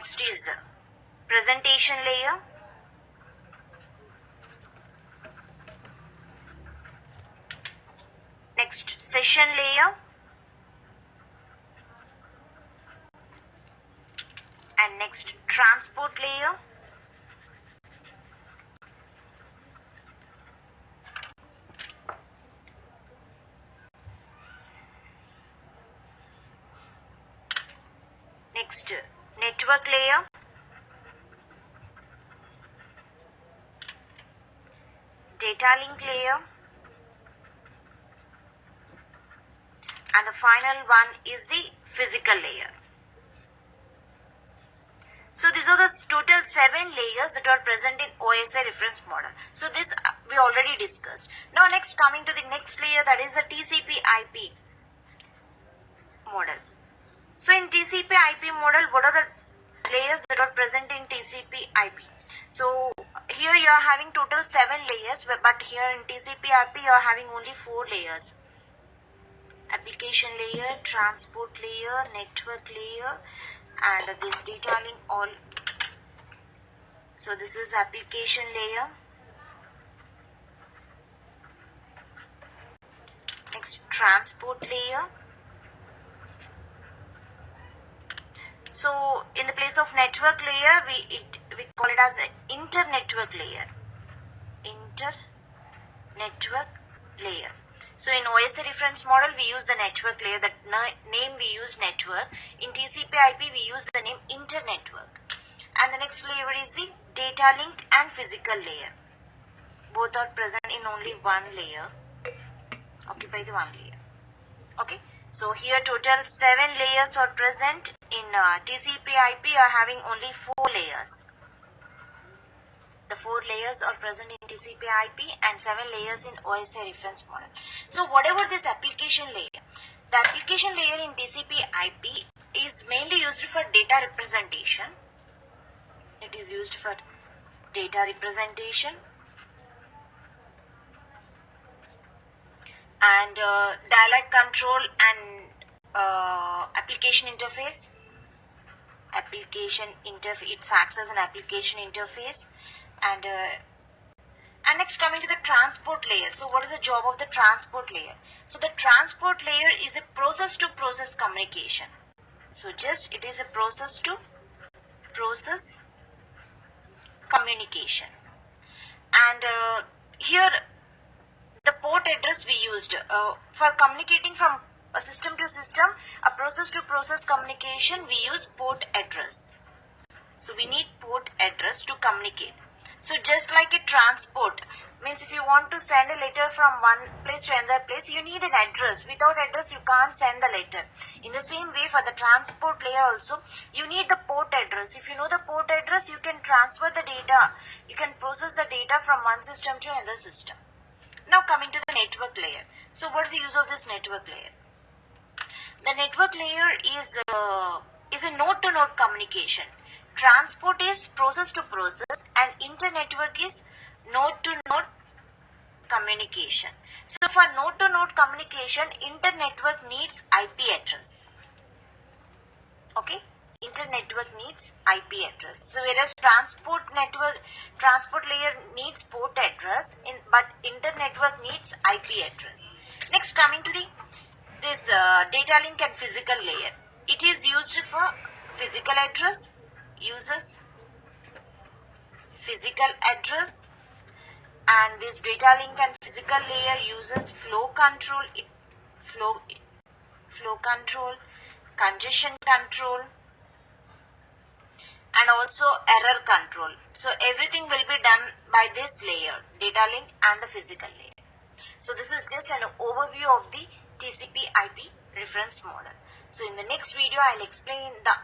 Next is presentation layer. Next, session layer. And next, transport layer. Next, network layer. Data link layer. And the final one is the physical layer. So these are the total 7 layers that are present in OSI reference model. So this we already discussed. Now next, coming to the next layer, that is the TCP IP model. So in TCP IP model, what are the layers that are present in TCP IP? So here you are having total 7 layers, but here in TCP IP you are having only 4 layers. Application layer, transport layer, network layer, and this data link all. So this is application layer. Next, transport layer. So in the place of network layer, we call it as an inter-network layer. Inter-network layer. So in OSI reference model, we use the network layer. That name we use network. In TCP IP, we use the name inter-network. And the next layer is the data link and physical layer. Both are present in only one layer. Occupy the one layer. Okay. So here total 7 layers are present. In TCP IP, are having only 4 layers. The 4 layers are present in TCP IP and 7 layers in OSI reference model. So whatever this application layer, the application layer in TCP IP is mainly used for data representation. It is used for data representation and dialog control and application interface. It acts as an application interface. And next, coming to the transport layer. So what is the job of the transport layer? So the transport layer is a process to process communication. So just it is a process to process communication. And here the port address we used for communicating from a system to system, a process to process communication, we use port address. So we need port address to communicate. So just like a transport, means if you want to send a letter from one place to another place, you need an address. Without address, you can't send the letter. In the same way, for the transport layer also, you need the port address. If you know the port address, you can transfer the data. You can process the data from one system to another system. Now coming to the network layer. So what is the use of this network layer? The network layer is a node-to-node communication. Transport is process to process and inter-network is node-to-node communication. So for node-to-node communication, inter-network needs IP address. Okay, inter-network needs IP address. So whereas transport layer needs port address, but inter-network needs IP address. Next, coming to this data link and physical layer. It is used for physical address. Uses physical address, and this data link and physical layer uses flow control, congestion control, and also error control. So everything will be done by this layer, data link and the physical layer. So this is just an overview of the TCP IP reference model. So in the next video, I'll explain the